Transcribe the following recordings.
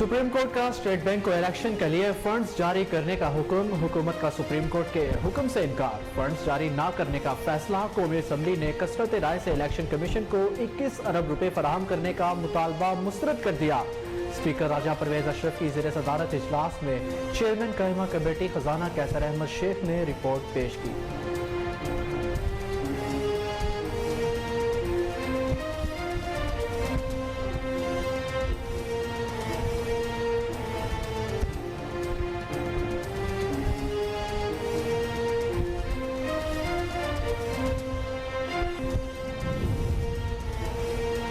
Supreme court का state bank को election के लिए फंड्स जारी करने का हुक्म। हुकूमत का सुप्रीम कोर्ट के हुक्म से इनकार। फंड्स जारी ना करने का फैसला। कौमी असम्बली ने कसरत राय से इलेक्शन कमीशन को 21 अरब रुपए फराहम करने का मुतालबा मुस्तरद कर दिया। स्पीकर राजा परवेज अशरफ की ज़ेर सदारत इजलास में चेयरमैन कायमा कमेटी खजाना कैसर अहमद शेख ने रिपोर्ट पेश की।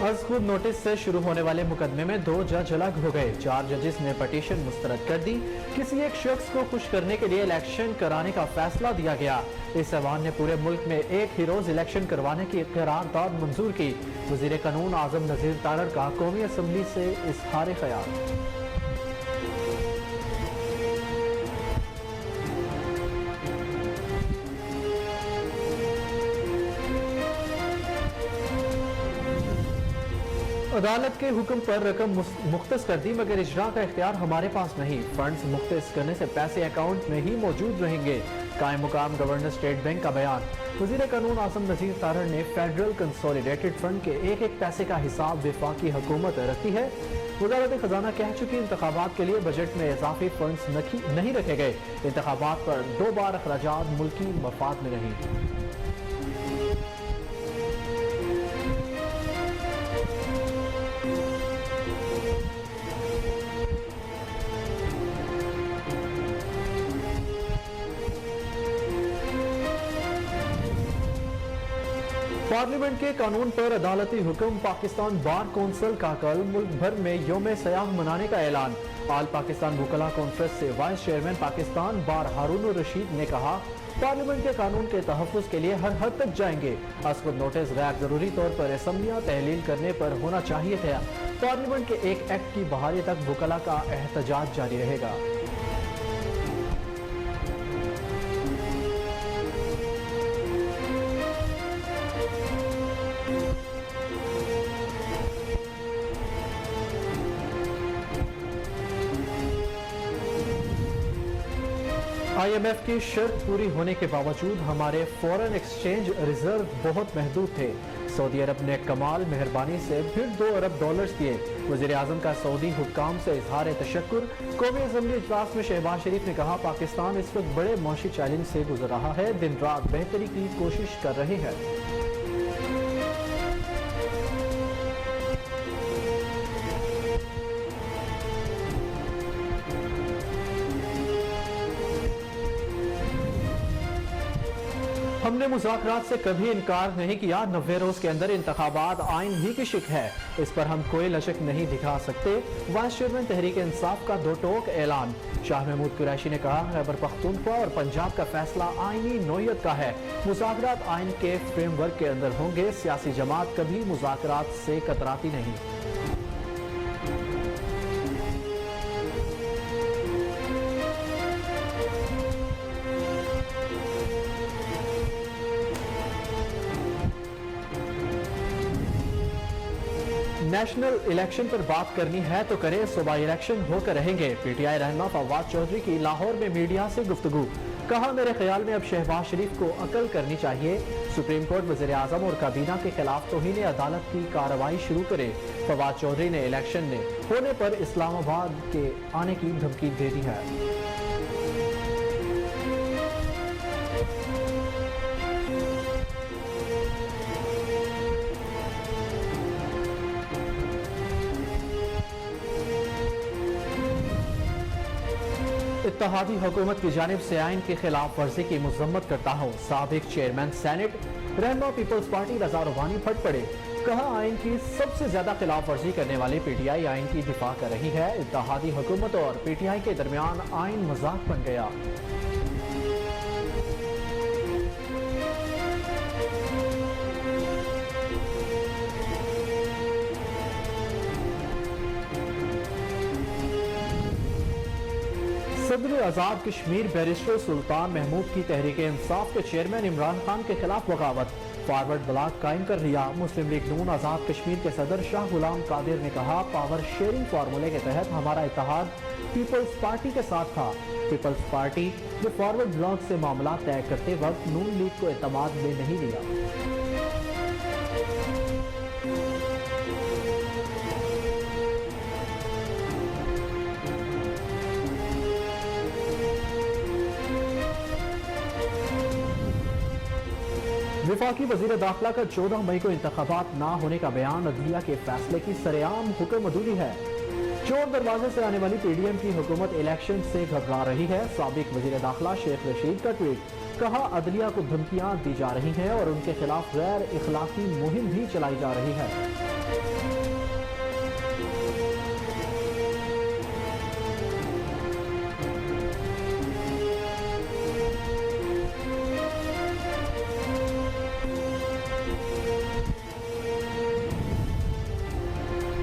आज खुद नोटिस से शुरू होने वाले मुकदमे में 2 जज अलग हो गए। 4 जजेस ने पटिशन मुस्तरद कर दी। किसी एक शख्स को खुश करने के लिए इलेक्शन कराने का फैसला दिया गया। इस ऐवान ने पूरे मुल्क में एक ही रोज इलेक्शन करवाने की करारदाद मंजूर की। वजीर कानून आजम नजीर तारड़ का कौमी असम्बली से इजहार ख्याल। अदालत के हुक्म पर रकम मुख्तस कर दी, मगर इजरा का इख्तियार हमारे पास नहीं। फंड्स मुख्तस करने से पैसे अकाउंट में ही मौजूद रहेंगे। कायम मुकाम गवर्नर स्टेट बैंक का बयान। वजीर कानून आजम नजीर तारड़ ने फेडरल कंसोलिडेटेड फंड के एक एक पैसे का हिसाब वफाकी हुकूमत रखती है। वजारत खजाना कह चुकी इंतखाबात के लिए बजट में इजाफी फंड्स नहीं रखे गए। इंतखाबात पर 2 बार अखराजात मुल्की मफाद में नहीं। पार्लियामेंट के कानून पर अदालती हुक्म। पाकिस्तान बार कौंसिल का कल मुल्क भर में यौम सयाह मनाने का ऐलान। आल पाकिस्तान वकला कॉन्फ्रेंस से वाइस चेयरमैन पाकिस्तान बार हारून रशीद ने कहा, पार्लियामेंट के कानून के तहफ़्फ़ुज़ के लिए हर हद तक जाएंगे। असकुद नोटिस गैर जरूरी तौर पर असम्बलियाँ तहलील करने पर होना चाहिए था। पार्लियामेंट के एक एक्ट की बहाली तक वकला का एहतजाज जारी रहेगा। IMF की शर्त पूरी होने के बावजूद हमारे फॉरेन एक्सचेंज रिजर्व बहुत महदूद थे। सऊदी अरब ने कमाल मेहरबानी से फिर 2 अरब डॉलर्स दिए। वज़ीर आज़म का सऊदी हुक्काम से इजहार तशक्कुर। कौमी असम्बली इजलास में शहबाज शरीफ ने कहा, पाकिस्तान इस वक्त बड़े मौशी चैलेंज से गुजर रहा है, दिन रात बेहतरी की कोशिश कर रहे हैं। हमने मुज़ाकरात से कभी इनकार नहीं किया। 90 रोज के अंदर इंतखाबात आइन ही की शिक है, इस पर हम कोई लचक नहीं दिखा सकते। वाइस चेयरमैन तहरीक इंसाफ का 2 टोक ऐलान। शाह महमूद कुरैशी ने कहा, खैबर पख्तूनख्वा और पंजाब का फैसला आइनी नौयत का है। मुज़ाकरात आइन के फ्रेमवर्क के अंदर होंगे। सियासी जमात कभी मुज़ाकरात से कतराती नहीं। नेशनल इलेक्शन पर बात करनी है तो करें, सुबह इलेक्शन होकर रहेंगे। PTI रहनुमा फवाद चौधरी की लाहौर में मीडिया से गुफ्तगू। कहा, मेरे ख्याल में अब शहबाज शरीफ को अकल करनी चाहिए। सुप्रीम कोर्ट वज़ीर आज़म और काबीना के खिलाफ तौहीन अदालत की कार्रवाई शुरू करे। फवाद चौधरी ने इलेक्शन ने होने पर इस्लामाबाद के आने की धमकी दे दी है। इत्तेहादी हुकूमत की जानिब से आइन की खिलाफ वर्जी की मजम्मत करता हूँ। साबिक चेयरमैन सेनेट रहनुमा पीपल्स पार्टी रजा रुहानी फट पड़े। कहा, आइन की सबसे ज्यादा खिलाफ वर्जी करने वाली PTI आइन की दिफा कर रही है। इत्तेहादी हुकूमत और PTI के दरमियान आइन मजाक बन गया। सदर आजाद कश्मीर बैरिस्टर सुल्तान महमूद की तहरीक इंसाफ के चेयरमैन इमरान खान के खिलाफ बगावत। फॉरवर्ड ब्लॉक कायम कर लिया। मुस्लिम लीग नून आज़ाद कश्मीर के सदर शाह गुलाम कादिर ने कहा, पावर शेयरिंग फार्मूले के तहत हमारा इत्तेहाद पीपल्स पार्टी के साथ था। पीपल्स पार्टी ने फॉरवर्ड ब्लॉक से मामला तय करते वक्त नून लीग को एतमाद में नहीं लिया। वफाकी वज़ीर दाखिला का 14 मई को इंतखाबात ना होने का बयान अदलिया के फैसले की सरेआम हुक्म अदूली है। चोर दरवाजे से आने वाली पीडीएम की हुकूमत इलेक्शन से घबरा रही है। साबिक वज़ीर दाखिला शेख रशीद का ट्वीट, कहा अदलिया को धमकियां दी जा रही हैं और उनके खिलाफ गैर इखलाकी मुहिम भी चलाई जा रही है।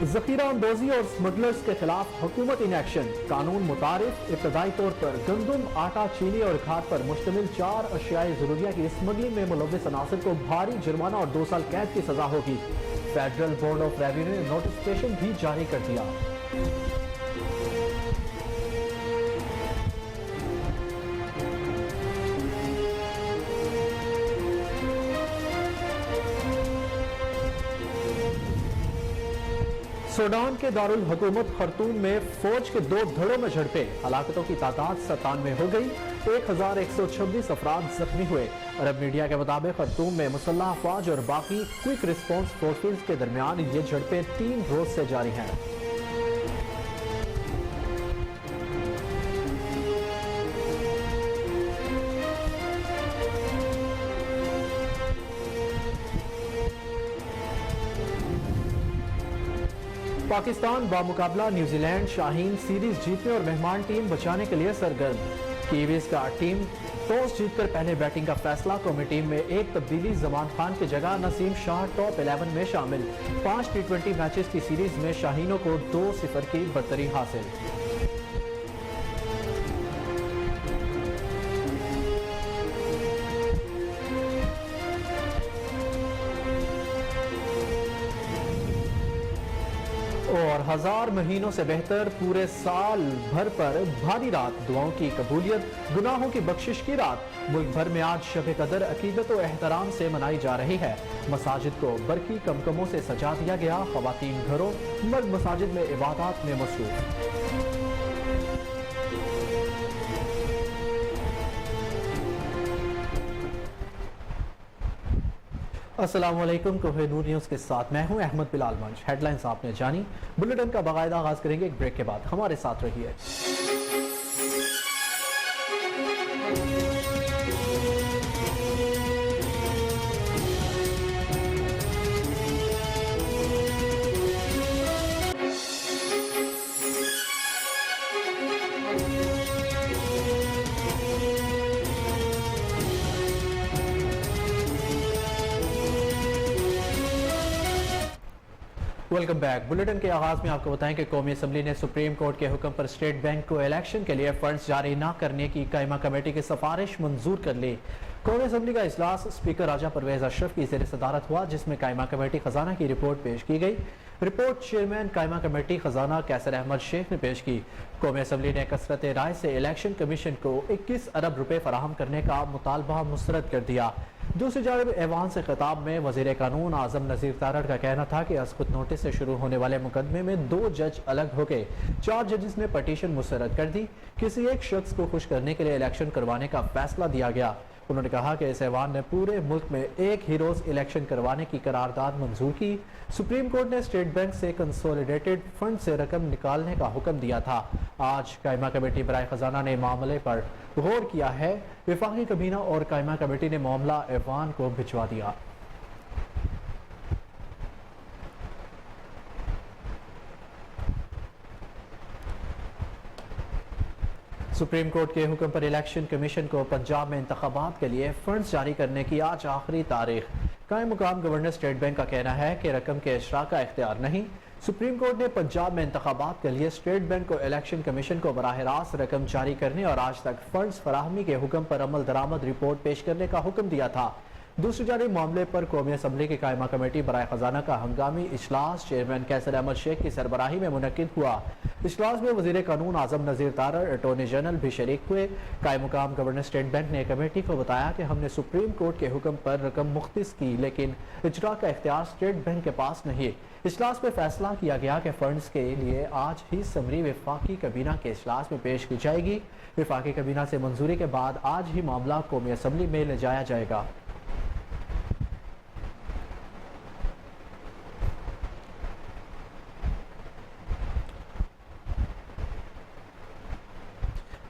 ज़ख़ीरा अंदोज़ी और स्मगलर्स के खिलाफ हुकूमत इन एक्शन। कानून मुतारिफ इब्तदाई तौर पर गंदम, आटा, चीनी और खाद पर मुश्तमिल 4 अशियाए ज़रूरिया की स्मगलिंग में मुलव्विस अनासिर को भारी जुर्माना और 2 साल कैद की सजा होगी। फेडरल बोर्ड ऑफ रेवेन्यू ने नोटिफिकेशन भी जारी कर दिया। सूडान के दारुल हुकूमत खर्तूम में फौज के 2 धड़ों में झड़पे, हलाकतों की तादाद 97 हो गई। 1126 अफराद जख्मी हुए। अरब मीडिया के मुताबिक खर्तूम में मुसल्लह अफवाज और बाकी क्विक रिस्पॉन्स फोर्सेज के दरमियान ये झड़पें 3 रोज से जारी हैं। पाकिस्तान बामुकाबला न्यूजीलैंड शाहीन सीरीज जीतने और मेहमान टीम बचाने के लिए सरगर्म। कीवीज का टीम टॉस जीतकर पहले बैटिंग का फैसला। कौमी टीम में एक तब्दीली, जमान खान की जगह नसीम शाह टॉप 11 में शामिल। 5 T20 मैचेस की सीरीज में शाहीनों को 2-0 की बरतरी हासिल। और 1000 महीनों से बेहतर पूरे साल भर पर भारी रात, दुआओं की कबूलियत, गुनाहों की बख्शिश की रात। मुल्क भर में आज शब कदर अकीदत और एहतराम से मनाई जा रही है। मसाजिद को बरकी कमकमों से सजा दिया गया। ख़वातीन घरों, मर्द मसाजिद में इबादत में मसरूफ। अस्सलामुअलैकुम, कोहिनूर न्यूज़ के साथ मैं हूं अहमद बिलाल मंच। हेडलाइंस आपने जानी, बुलेटिन का बाकायदा आगाज करेंगे एक ब्रेक के बाद। हमारे साथ रहिए। Welcome back. बुलेटिन के आगाज में आपको बताएं कि कौमी असम्बली ने सुप्रीम कोर्ट के हुक्म पर स्टेट बैंक को इलेक्शन के लिए फंड्स जारी न करने की कायमा कमेटी की सिफारिश मंजूर कर ली। कौमी असम्बली का इजलास स्पीकर राजा परवेज अशरफ की ज़ेर सदारत हुआ, जिसमें कायमा कमेटी खजाना की रिपोर्ट पेश की गई। रिपोर्ट चेयरमैन कायमा कमेटी खजाना कैसर अहमद शेख ने पेश की। कौमी असम्बली ने कसरत राय से इलेक्शन कमीशन को 21 अरब रुपए फराहम करने का मुतालबा मुस्तरद कर दिया। दूसरी जानब ऐवान से खिताब में वज़ीर कानून आज़म नज़ीर तारड़ का कहना था कि अस्कुत नोटिस से शुरू होने वाले मुकदमे में 2 जज अलग हो गए। 4 जजेस ने पटिशन मुस्तरद कर दी। किसी एक शख्स को खुश करने के लिए इलेक्शन करवाने का फैसला दिया गया। उन्होंने कहा कि इस ऐवान ने पूरे मुल्क में एक ही रोज इलेक्शन करवाने की करारदाद मंजूर की। सुप्रीम कोर्ट ने स्टेट बैंक से कंसोलिडेटेड फंड से रकम निकालने का हुक्म दिया था। आज कायमा कमेटी बराए खजाना ने मामले पर गौर किया है। वफाकी कबीना और कायमा कमेटी ने मामला ऐवान को भिजवा दिया। सुप्रीम कोर्ट के हुक्म पर इलेक्शन कमीशन को पंजाब में इंतखाबात के लिए फंड्स जारी करने की आज आखिरी तारीख। कायम मुकाम गवर्नर स्टेट बैंक का कहना है कि रकम के इशरा का इख्तियार नहीं। सुप्रीम कोर्ट ने पंजाब में इंतखाबात के लिए स्टेट बैंक को इलेक्शन कमीशन को बराह रास्त रकम जारी करने और आज तक फंड्स फराहमी के हुक्म पर अमल दरामद रिपोर्ट पेश करने का हुक्म दिया था। दूसरी जानिब मामले पर कौमी असम्बली की कायमा कमेटी बराए खजाना का हंगामी इजलास चेयरमैन कैसर अहमद शेख की सरबराही में मुनक्किद हुआ। इजलास में वजीर कानून आजम नज़ीर तारड़, अटॉर्नी जनरल भी शरीक हुए। कायम मुकाम गवर्नर स्टेट बैंक ने कमेटी को बताया कि हमने सुप्रीम कोर्ट के हुक्म पर रकम मुख्तिस की, लेकिन इजरा का इख्तियार स्टेट बैंक के पास नहीं। इजलास में फैसला किया गया कि फंड्स के लिए आज ही समरी वफाकी कबीना के इजलास में पेश की जाएगी। वफाकी कबीना से मंजूरी के बाद आज ही मामला कौमी असम्बली में ले जाया जाएगा।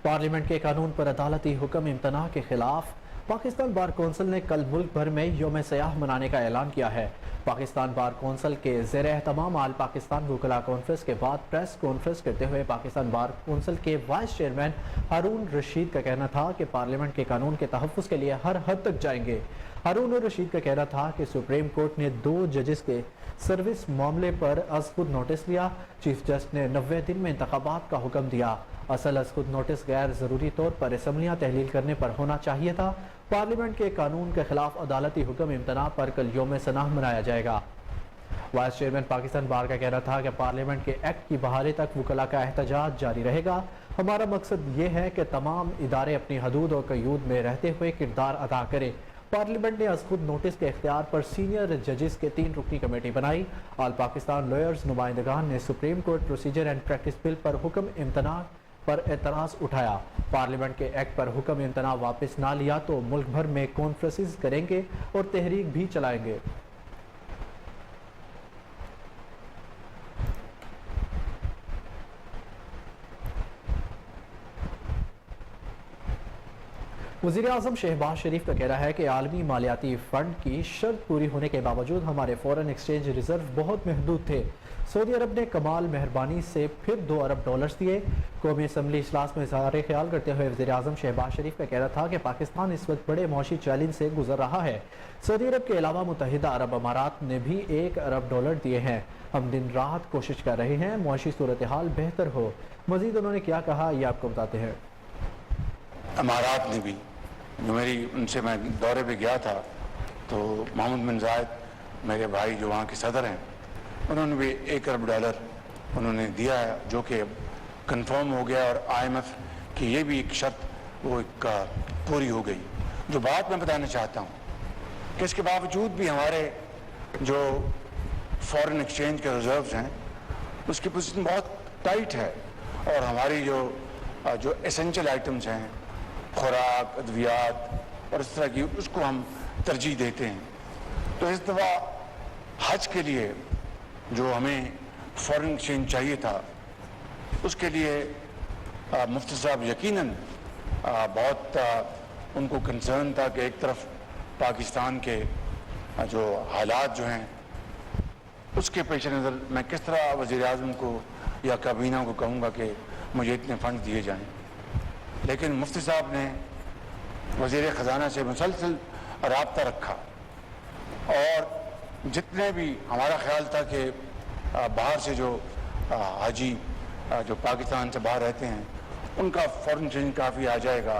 पार्लियामेंट के कानून पर अदालती हुक्म इम्तना के खिलाफ पाकिस्तान बार कौंसिल ने कल मुल्क भर में यौम सयाह मनाने का ऐलान किया है। पाकिस्तान बार कौंसिल के ज़ेर एहतमाम आल पाकिस्तान वकला कॉन्फ्रेंस के बाद प्रेस कॉन्फ्रेंस करते हुए पाकिस्तान बार कौंसिल के वाइस चेयरमैन हारून रशीद का कहना था कि पार्लियामेंट के कानून के तहफ़्फ़ुज़ के लिए हर हद तक जाएंगे। हारून रशीद का कहना था कि सुप्रीम कोर्ट ने 2 जजेस के सर्विस मामले पर अज़ खुद नोटिस लिया। चीफ जस्टिस ने 90 दिन में इंतखाबात का हुक्म दिया। असल अज़ खुद नोटिस गैर ज़रूरी तौर पर असम्बलियाँ तहलील करने पर होना चाहिए था। पार्लियामेंट के कानून के खिलाफ अदालती हुक्म इम्तना पर कल यौम सनाह मनाया जाएगा। वाइस चेयरमैन पाकिस्तान बार का कहना था कि पार्लियामेंट के एक्ट की बहाली तक वकला का एहतजाज जारी रहेगा। हमारा मकसद ये है कि तमाम इदारे अपनी हदूद और क़यूद में रहते हुए किरदार अदा करें। पार्लियामेंट ने अज़ खुद नोटिस के इख्तियार पर सीनियर जजेस के 3 रुकनी कमेटी बनाई। आल पाकिस्तान लॉयर्स नुमाइंदगान ने supreme court procedure and practice bill पर हुक्म इम्तना पर एतराज़ उठाया। पार्लियामेंट के एक्ट पर हुक्म इम्तना वापस ना लिया तो मुल्क भर में कॉन्फ्रेंसेस करेंगे और तहरीक भी चलाएंगे। वज़ीर आज़म शहबाज शरीफ का कहना है कि आलमी मालियाती फ़ंड की शर्त पूरी होने के बावजूद हमारे फ़ॉरेन एक्सचेंज रिजर्व बहुत महदूद थे। सऊदी अरब ने कमाल मेहरबानी से फिर $2 अरब दिए। कौमी असम्बली इजलास में इज़हार ख्याल करते हुए वज़ीर आज़म शहबाज शरीफ का कहना था कि पाकिस्तान इस वक्त बड़े मौशी चैलेंज से गुजर रहा है। सऊदी अरब के अलावा मुत्तहिदा अरब अमारात ने भी $1 अरब दिए हैं। हम दिन रात कोशिश कर रहे हैं मौशी सूरत हाल बेहतर हो। मज़ीद उन्होंने क्या कहा ये आपको बताते हैं। अमारात ने भी, जो उनसे मैं दौरे पे गया था, तो मोहम्मद बिन जायद मेरे भाई जो वहाँ के सदर हैं, उन्होंने भी $1 अरब उन्होंने दिया है, जो कि कंफर्म हो गया। और IMF की ये भी एक शर्त वो एक पूरी हो गई। जो बात मैं बताना चाहता हूँ कि इसके बावजूद भी हमारे जो फॉरेन एक्सचेंज के रिजर्व्स हैं उसकी पोजीशन बहुत टाइट है। और हमारी जो एसेंशियल आइटम्स हैं, खुराक, अद्वियात और इस तरह की, उसको हम तरजीह देते हैं। तो इस दफ़ा हज के लिए जो हमें फॉरेन एक्सचेंज चाहिए था, उसके लिए मुफ्ती साहब यकीनन बहुत उनको कंसर्न था कि एक तरफ पाकिस्तान के जो हालात जो हैं उसके पेश नज़र मैं किस तरह वज़ीर आज़म को या काबीना को कहूँगा कि मुझे इतने फ़ंड दिए जाएँ। लेकिन मुफ्ती साहब ने वज़ीर ख़जाना से मुसलसल राब्ता रखा और जितने भी हमारा ख्याल था कि बाहर से जो हाजी जो पाकिस्तान से बाहर रहते हैं उनका फॉरेन एक्सचेंज काफ़ी आ जाएगा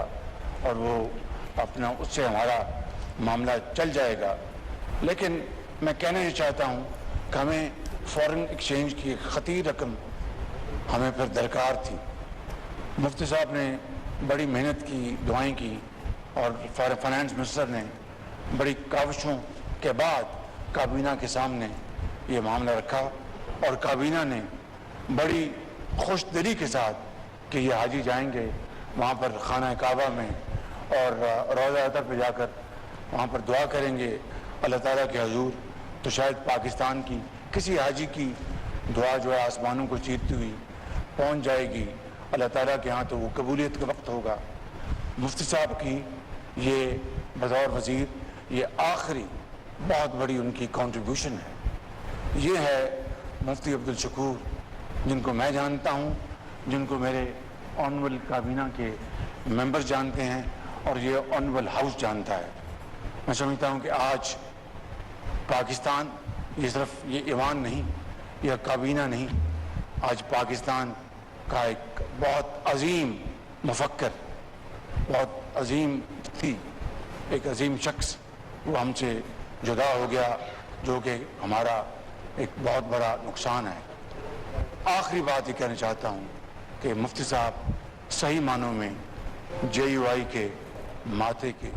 और वो अपना उससे हमारा मामला चल जाएगा। लेकिन मैं कहना ये चाहता हूँ कि हमें फॉरेन एक्सचेंज की खतीर रकम हमें फिर दरकार थी। मुफ्ती साहब ने बड़ी मेहनत की, दुआएं की और फाइनेंस मिनिस्टर ने बड़ी काविशों के बाद काबीना के सामने ये मामला रखा और काबीना ने बड़ी खुश दिली के साथ कि ये हाजी जाएंगे वहाँ पर खाना काबा में और रोज़ा अतर पे जाकर वहाँ पर दुआ करेंगे अल्लाह ताला के हजूर, तो शायद पाकिस्तान की किसी हाजी की दुआ जो है आसमानों को चीरती हुई पहुँच जाएगी अल्लाह ताला के यहाँ, तो वो कबूलियत का वक्त होगा। मुफ्ती साहब की ये बतौर वज़ीर ये आखिरी बहुत बड़ी उनकी कंट्रीब्यूशन है। ये है मुफ्ती अब्दुल शकूर, जिनको मैं जानता हूँ, जिनको मेरे ऑनरेबल काबीना के मेंबर्स जानते हैं और ये ऑनरेबल हाउस जानता है। मैं समझता हूँ कि आज पाकिस्तान ये सिर्फ ये ईवान नहीं, यह काबीना नहीं, आज पाकिस्तान का एक बहुत अजीम मुफक्कर, बहुत अजीम व्यक्ति, एक अजीम शख्स वो हमसे जुदा हो गया, जो कि हमारा एक बहुत बड़ा नुकसान है। आखिरी बात ये कहना चाहता हूँ कि मुफ्ती साहब सही मानों में JUI के माथे के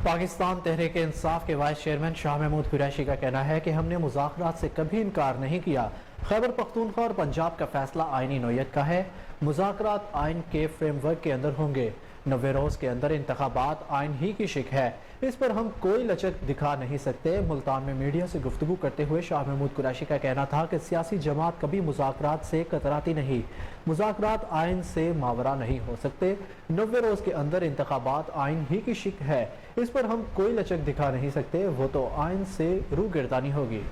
पाकिस्तान तहरीक इंसाफ के वाइस चेयरमैन शाह महमूद कुरैशी का कहना है कि हमने मुज़ाकरात से कभी इनकार नहीं किया। खैबर पख्तूनख्वा और पंजाब का फैसला आइनी नौयत का है। मुज़ाकरात आइन के फ्रेमवर्क के अंदर होंगे। 90 रोज़ के अंदर इंतखाबात आइन ही की शिक है, इस पर हम कोई लचक दिखा नहीं सकते। मुल्तान में मीडिया से गुफ्तगू करते हुए शाह महमूद कुरैशी का कहना था कि सियासी जमात कभी मुज़ाकरात से कतराती नहीं। मुज़ाकरात आइन से मावरा नहीं हो सकते। 90 रोज़ के अंदर इंतखाबात आइन ही की शिक है, इस पर हम कोई लचक दिखा नहीं सकते। वो तो आइन से रूगिरदानी होगी।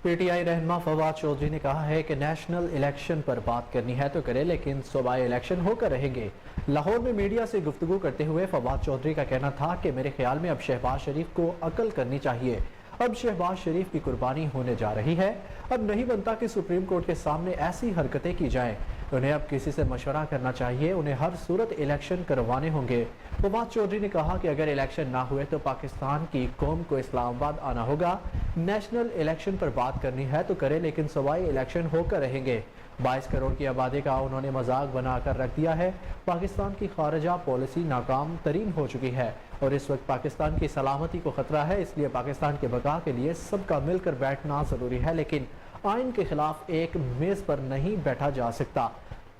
PTI रहनुमा फवाद चौधरी ने कहा है कि नेशनल इलेक्शन पर बात करनी है तो करे, लेकिन सूबाई इलेक्शन होकर रहेंगे। लाहौर में मीडिया से गुफ्तगू करते हुए फवाद चौधरी का कहना था कि मेरे ख्याल में अब शहबाज शरीफ को अकल करनी चाहिए। अब शहबाज शरीफ की कुर्बानी होने जा रही है। अब नहीं बनता कि सुप्रीम कोर्ट के सामने ऐसी हरकतें की जाएं। उन्हें अब किसी से मशवरा करना चाहिए। उन्हें हर सूरत इलेक्शन करवाने होंगे। फवाद चौधरी ने कहा कि अगर इलेक्शन ना हुए तो पाकिस्तान की कौम को इस्लामाबाद आना होगा। नेशनल इलेक्शन पर बात करनी है तो करे, लेकिन सूबाई इलेक्शन होकर रहेंगे। 22 करोड़ की आबादी का उन्होंने मजाक बनाकर रख दिया है। पाकिस्तान की खारजा पॉलिसी नाकाम तरीन हो चुकी है और इस वक्त पाकिस्तान की सलामती को खतरा है। इसलिए पाकिस्तान के बका के लिए सबका मिलकर बैठना जरूरी है, लेकिन आइन के खिलाफ एक मेज पर नहीं बैठा जा सकता।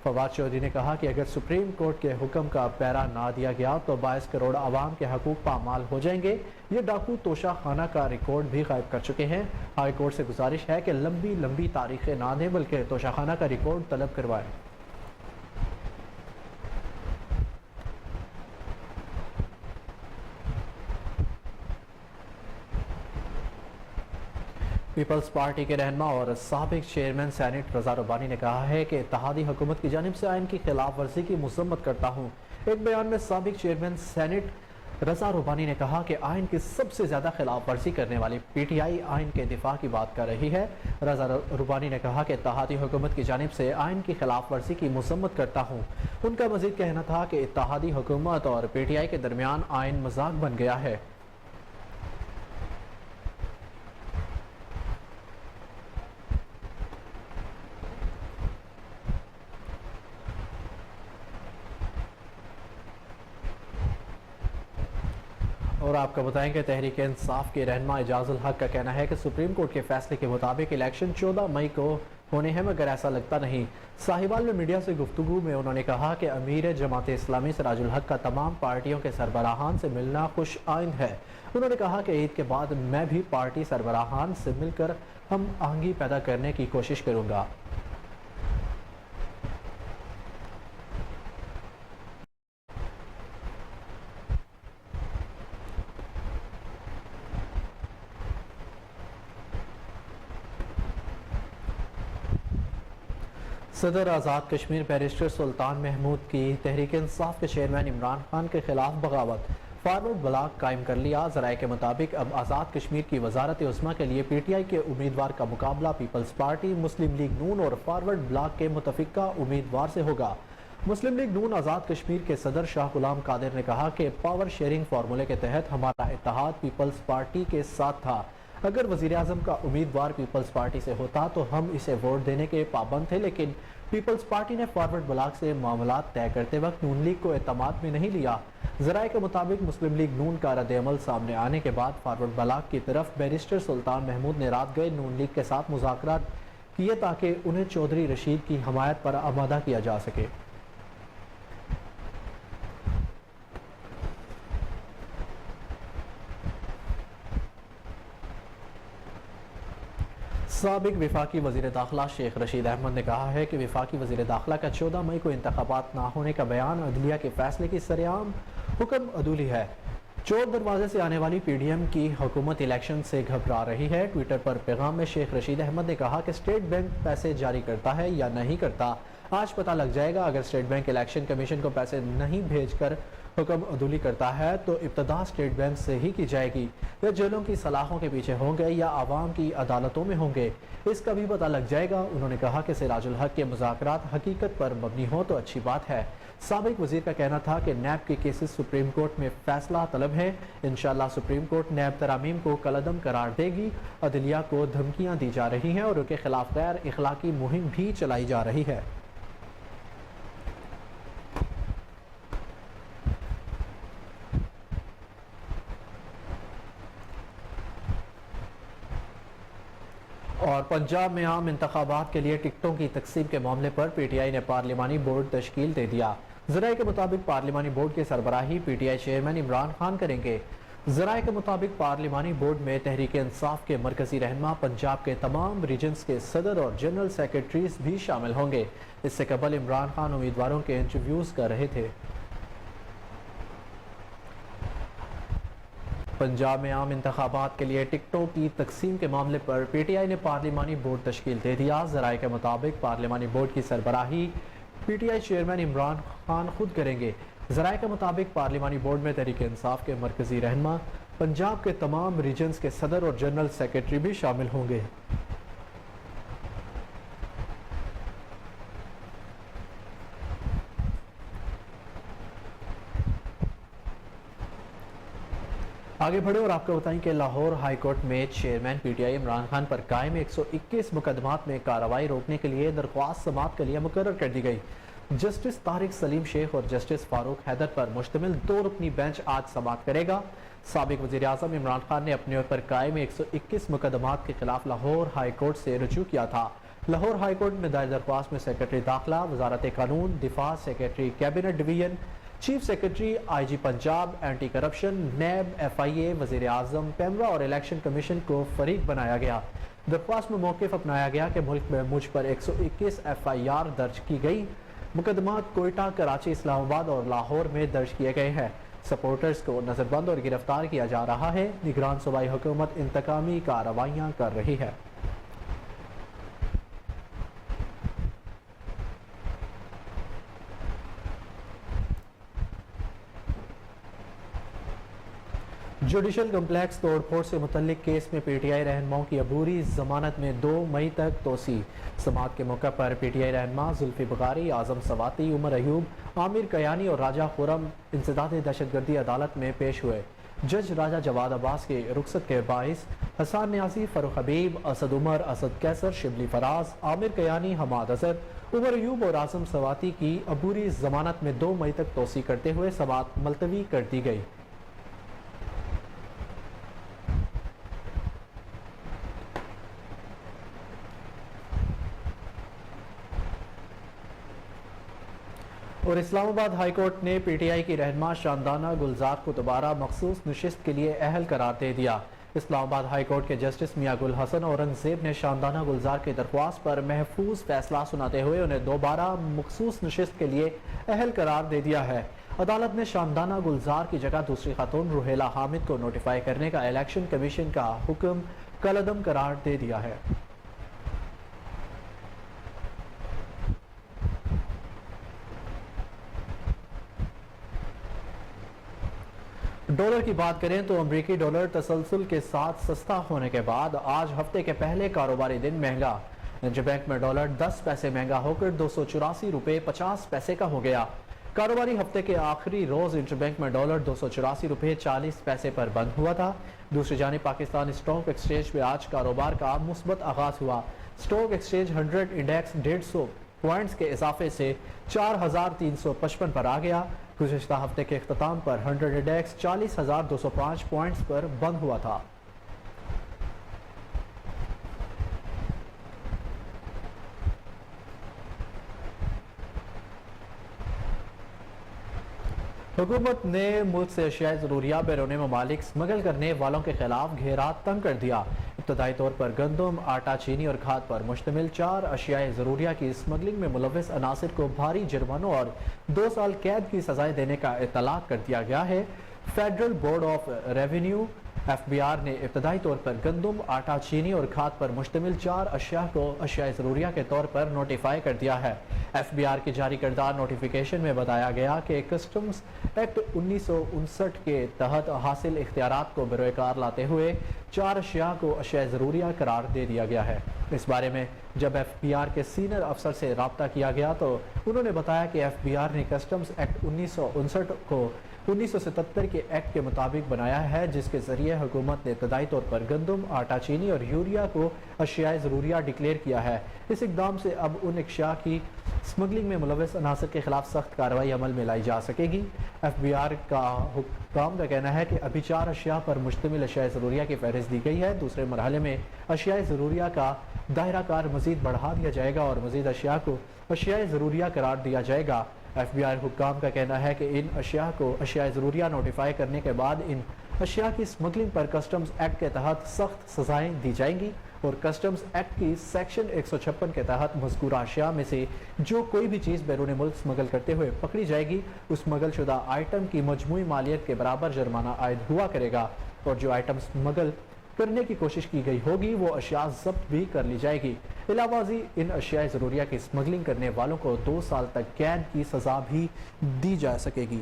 फवाद चौधरी ने कहा कि अगर सुप्रीम कोर्ट के हुक्म का पैरा ना दिया गया तो 22 करोड़ आवाम के हकूक पामाल हो जाएंगे। ये डाकू तोशा खाना का रिकॉर्ड भी गायब कर चुके हैं। हाई कोर्ट से गुजारिश है कि लंबी लंबी तारीखें ना दें, बल्कि तोशा खाना का रिकॉर्ड तलब करवाएं। पीपल्स पार्टी के रहनुमा और साबिक चेयरमैन सेनेट रजा रुबानी ने कहा है कि इत्तेहादी हुकूमत की जानिब से आइन की खिलाफ वर्जी की मजम्मत करता हूँ। एक बयान में साबिक चेयरमैन सेनेट रजा रुबानी ने कहा कि आइन की सबसे ज्यादा खिलाफ वर्जी करने वाली PTI आइन के दिफा की बात कर रही है। रजा रुबानी ने कहा कि इत्तेहादी हुकूमत की जानिब से आइन की खिलाफ वर्जी की मजम्मत करता हूँ। उनका मजीद कहना था कि इत्तेहादी हुकूमत और PTI के दरमियान आइन मजाक बन गया है। और आपको बताएं कि तहरीक इंसाफ के रहनुमा एजाजुल हक का कहना है कि सुप्रीम कोर्ट के फैसले के मुताबिक इलेक्शन 14 मई को होने हैं, मगर ऐसा लगता नहीं। साहिवाल में मीडिया से गुफ्तगू में उन्होंने कहा कि अमीर जमात इस्लामी सिराजुल हक का तमाम पार्टियों के सरबराहान से मिलना खुश आइंद है। उन्होंने कहा कि ईद के बाद मैं भी पार्टी सरबराहान से मिलकर हम आहंगी पैदा करने की कोशिश करूँगा। सदर आज़ाद कश्मीर बैरिस्टर सुल्तान महमूद की तहरीक इंसाफ के चेयरमैन इमरान खान के खिलाफ बगावत फॉरवर्ड ब्लॉक कायम कर लिया। ज़राए के मुताबिक अब आज़ाद कश्मीर की वजारत उस्मा के लिए PTI के उम्मीदवार का मुकाबला पीपल्स पार्टी, मुस्लिम लीग नून और फॉरवर्ड ब्लॉक के मुतफिका उम्मीदवार से होगा। मुस्लिम लीग नून आज़ाद कश्मीर के सदर शाह गुलाम कादिर ने कहा कि पावर शेयरिंग फार्मूले के तहत हमारा इत्तेहाद पीपल्स पार्टी के साथ था। अगर वज़ीर आज़म का उम्मीदवार पीपल्स पार्टी से होता तो हम इसे वोट देने के पाबंद थे, लेकिन पीपल्स पार्टी ने फॉरवर्ड ब्लॉक से मामला तय करते वक्त नून लीग को एतमाद में नहीं लिया। ज़राए के मुताबिक मुस्लिम लीग नून का रद्द-ए-अमल सामने आने के बाद फॉरवर्ड ब्लॉक की तरफ बैरिस्टर सुल्तान महमूद ने रात गए नून लीग के साथ मुज़ाकरात किए ताकि उन्हें चौधरी रशीद की हमायत पर आमादा किया जा सके। साबिक विफाकी वज़ीर दाखिला शेख रशीद अहमद ने कहा है कि विफाकी वज़ीर दाखिला का 14 मई को इंतखाबात ना होने का बयान अदलिया के फैसले की सरेआम हुक्म अदूली है। चोर दरवाजे से आने वाली PDM की हुकूमत इलेक्शन से घबरा रही है। ट्विटर पर पैगाम में शेख रशीद अहमद ने कहा कि स्टेट बैंक पैसे जारी करता है या नहीं करता, आज पता लग जाएगा। अगर स्टेट बैंक इलेक्शन कमीशन को पैसे नहीं भेजकर हुक्म अदूली करता है तो इब्तदा स्टेट बैंक से ही की जाएगी। या जेलों की सलाखों के पीछे होंगे या आवाम की अदालतों में होंगे, इसका भी पता लग जाएगा। उन्होंने कहा कि सिराजुल हक के मुज़ाकरात हकीकत पर मबनी हो तो अच्छी बात है। साबिक वजीर का कहना था कि नैब के केसेस सुप्रीम कोर्ट में फैसला तलब है। इंशाअल्लाह सुप्रीम कोर्ट नैब तरामीम को कलअदम करार देगी। अदलिया को धमकियां दी जा रही हैं और उनके खिलाफ गैर इखलाकी मुहिम भी चलाई जा रही है। और पंजाब में आम इंतखाबात के लिए टिकटों की तकसीम के मामले पर पीटीआई ने पार्लिमानी बोर्ड तश्कील दे दिया। ज़राए के मुताबिक पार्लिमानी बोर्ड की सरबराही पीटीआई चेयरमैन इमरान खान करेंगे। ज़राए के मुताबिक पार्लिमानी बोर्ड में तहरीक इंसाफ के मरकजी रहनुमा, पंजाब के तमाम रीजन्स के सदर और जनरल सेक्रेटरीज भी शामिल होंगे। इससे कबल इमरान खान उम्मीदवारों के इंटरव्यूज कर रहे थे। पंजाब में आम इंतखाबात के लिए टिकटों की तकसीम के मामले पर पीटीआई ने पार्लिमानी बोर्ड तश्कील दे दिया। ज़राए के मुताबिक पार्लिमानी बोर्ड की सरबराही पीटीआई चेयरमैन इमरान खान खुद करेंगे। ज़राए के मुताबिक पार्लिमानी बोर्ड में तहरीक इंसाफ के मरकजी रहनुमा, पंजाब के तमाम रीजन्स के सदर और जनरल सेक्रेटरी भी शामिल होंगे। आगे बढ़े और आपको बताएं कि लाहौर हाई कोर्ट में चेयरमैन पीटीआई इमरान खान पर कायम 121 मुकदमात में कार्रवाई रोकने के लिए दरख्वास्त समाअत के लिए मुकर्रर कर दी गई। जस्टिस तारिक सलीम शेख और जस्टिस फारूक हैदर पर मुश्तमिल 2 रुकनी बेंच आज समाअत करेगा। साबिक वज़ीर आज़म इमरान खान ने अपने ऊपर कायम 121 मुकदमात के खिलाफ लाहौर हाई कोर्ट से रुजू किया था। लाहौर हाई कोर्ट में दायर दरख्वास्त में सेक्रेटरी दाखिला, वजारत कानून, दिफा, secretary cabinet division, chief secretary, IG Punjab, anti corruption, NAB, FIA, वजीर आजम, पेमरा और इलेक्शन कमीशन को फरीक बनाया गया। दरख्वास्त में मौक़िफ़ अपनाया गया कि मुल्क में मुझ पर 121 FIR दर्ज की गई। मुकदमात कोयटा, कराची, इस्लामाबाद और लाहौर में दर्ज किए गए हैं। सपोर्टर्स को नजरबंद और गिरफ्तार किया जा रहा है। निगरान सूबाई हुकूमत इंतकामी कार्रवाइयाँ कर रही है। जुडिशल कम्प्लेक्स तोड़फोड़ से मुतल्लिक केस में पीटीआई रहनुमाओं की अबूरी जमानत में 2 मई तक तोसी। समाअत के मौके पर पीटीआई रहनुमा जुल्फी बुखारी, आजम सवाती, उमर अयूब, आमिर कयानी और राजा खुरम इंसदाद दहशतगर्दी अदालत में पेश हुए। जज राजा जवाद अब्बास के रुखसत के बाइस हसन न्याजी, फरूख हबीब, असद उमर, असद कैसर, शिबली फराज, आमिर कयानी, हमाद अजहर, उमर अयूब और आजम सवाती की अबूरी जमानत में 2 मई तक तोसी करते हुए समाअत मुलतवी कर दी गई। और इस्लामाबाद हाई कोर्ट ने पीटीआई की रहनुमा शानदाना गुलजार को दोबारा मखसूस नशिस्त के लिए अहल करार दे दिया। इस्लामाबाद हाई कोर्ट के जस्टिस मियां गुल हसन औरंगजेब ने शानदाना गुलजार की दरख्वास्त पर महफूज फैसला सुनाते हुए उन्हें दोबारा मखसूस नशिस्त के लिए अहल करार दे दिया है। अदालत ने शानदाना गुलजार की जगह दूसरी खातून रुहेला हामिद को नोटिफाई करने का इलेक्शन कमीशन का हुक्म कलअदम करार दे दिया है। डॉलर की बात करें तो अमरीकी डॉलर तसलसल के साथ सस्ता होने के बाद आज हफ्ते के पहले कारोबारी दिन महंगा। इंटरबैंक में डॉलर 10 पैसे महंगा होकर 284 रुपये 50 पैसे का हो गया। कारोबारी हफ्ते के आखिरी रोज इंटरबैंक में डॉलर 284 रुपये 40 पैसे पर बंद हुआ था। दूसरी जानिब पाकिस्तान स्टॉक एक्सचेंज में आज कारोबार का मुस्बत आगाज हुआ। स्टॉक एक्सचेंज 100 इंडेक्स 150 पॉइंट्स के इजाफे से 4355 पर आ गया। गुज़िश्ता हफ्ते के इख्तिताम पर 100 इंडेक्स 40,205 पॉइंट्स पर बंद हुआ था। हुकूमत ने मुल्क से अशियाए ज़रूरिया बैरून ममालिक स्मगल करने वालों के खिलाफ घेरा तंग कर दिया। इब्तदाई तौर पर गंदम, आटा, चीनी और खाद पर मुश्तमिल 4 अशियाए ज़रूरिया की स्मगलिंग में मुलव्वस अनासिर को भारी जुर्मानों और 2 साल कैद की सजाएं देने का इतलाक कर दिया गया है। Federal board of revenue FBR ने इब्तदाई तौर पर गंदम, आटा, चीनी और खाद पर मुश्तमिल 4 अशिया को अशिया ज़रूरिया के तौर पर नोटिफाई कर दिया है। FBR की जारी करदा नोटिफिकेशन में बताया गया कि कस्टम्स एक्ट 1959 के तहत हासिल इख्तियारात को बरोकार लाते हुए 4 अशिया को अशिया ज़रूरिया करार दे दिया गया है। इस बारे में जब FBR के सीनियर अफसर से रब्ता किया गया तो उन्होंने बताया कि FBR ने कस्टम्स एक्ट 1959 को 1977 के एक्ट के मुताबिक बनाया है, जिसके जरिए हुकूमत ने इब्तदाई तौर पर गंदम, आटा, चीनी और यूरिया को अशियाए ज़रूरिया डिक्लेयर किया है। इस इकदाम से अब उन अशिया की स्मगलिंग में मुलव्वस अनासर के खिलाफ सख्त कार्रवाई अमल में लाई जा सकेगी। FBR का हुक्काम का कहना है कि अभी 4 अशिया पर मुश्तमिल अशियाए ज़रूरिया की फहरिस्त दी गई है। दूसरे मरहले में अशियाए ज़रूरिया का दायरा कार मज़ीद बढ़ा दिया जाएगा और मज़ीद अशिया को अशियाए ज़रूरिया करार दिया जाएगा। FBR हुक्काम का कहना है कि इन अशिया को अशियाए ज़रूरिया नोटिफाई करने के बाद इन अशिया की स्मगलिंग पर कस्टम्स एक्ट के तहत सख्त सजाएं दी जाएंगी और कस्टम्स एक्ट की सेक्शन 156 के तहत मज़कूरा अशिया में से जो कोई भी चीज़ बैरून मुल्क स्मगल करते हुए पकड़ी जाएगी उस स्मगल शुदा आइटम की मजमूई मालियत के बराबर जुर्माना आयद हुआ करेगा और जो आइटम स्मगल करने की कोशिश की गई होगी वो अशिया जब्त भी कर ली जाएगी। इलावाजी इन अशिया ज़रूरिया की स्मगलिंग करने वालों को 2 साल तक कैद की सज़ा भी दी जा सकेगी।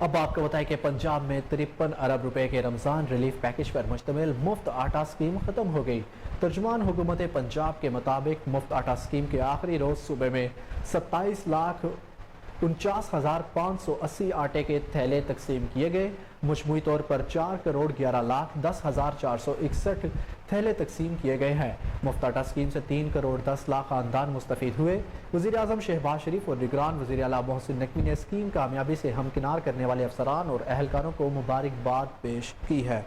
अब आपको बताएं कि पंजाब में 53 अरब रुपए के रमजान रिलीफ पैकेज पर मुश्तमिल मुफ्त आटा स्कीम खत्म हो गई। तर्जुमान हुकूमत पंजाब के मुताबिक मुफ्त आटा स्कीम के आखिरी रोज सूबे में 27,49,580 आटे के थैले तकसीम किए गए। मजमूई तौर पर 4,11,10,461 थैले तकसीम किए गए हैं। मुफ्त आटा स्कीम से 3,10,00,000 खानदान मुस्तफीद हुए। वज़ीर आज़म शहबाज शरीफ और निगरान वज़ीर आला मोहसिन नकवी ने स्कीम कामयाबी से हमकिनार करने वाले अफसरान और अहलकारों को मुबारकबाद पेश की है।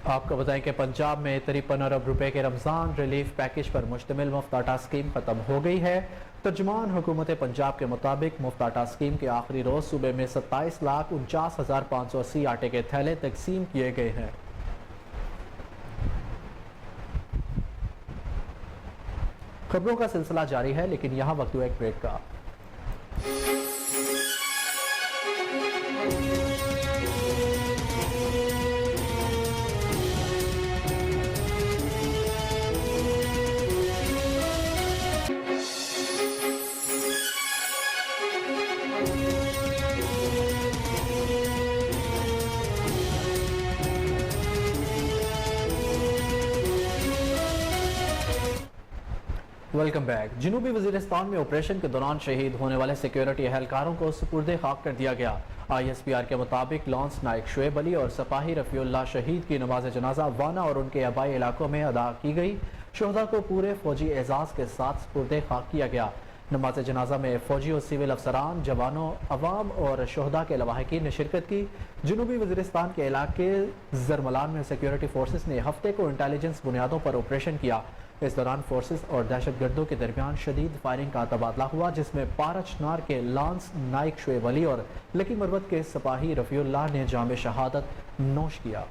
आपको बताएं कि पंजाब में 53 अरब रुपए के रमजान रिलीफ पैकेज पर मुश्तमिल मुफ्त आटा स्कीम खत्म हो गई है। तर्जुमान हुकूमत पंजाब के मुताबिक मुफ्त आटा स्कीम के आखिरी रोज सूबे में 27,49,580 आटे के थैले तकसीम किए गए हैं। खबरों का सिलसिला जारी है, लेकिन यहाँ वक्त हुआ एक ब्रेक का। Welcome back. जनूबी वजीरिस्तान में ऑपरेशन के दौरान शहीद होने वाले सिक्योरिटी अहलकारों को सुपुर्द खाक कर दिया गया। ISPR के मुताबिक लॉन्स नाइक शुएब अली और सपाही रफीउल्लाह शहीद की नमाज जनाजा वाना और उनके आबाई इलाकों में अदा की गई। शोहदा को पूरे फौजी एजाज के साथ सुपुर्द खाक किया गया। नमाज जनाजा में फौजी और सिविल अफसरान, जवानों, अवाम और शोहदा के लवाहिकीन ने शिरकत की। जनूबी वजीरिस्तान के इलाके जरमलान में सिक्योरिटी फोर्सेस ने हफ्ते को इंटेलिजेंस बुनियादों पर ऑपरेशन किया। इस दौरान फोर्सेस और दहशतगर्दों के दरमियान शदीद फायरिंग का तबादला हुआ, जिसमें पारचनार के लांस नाइक शुएब अली और लकी मरवत के सपाही रफीउल्लाह ने जाम शहादत नोश किया।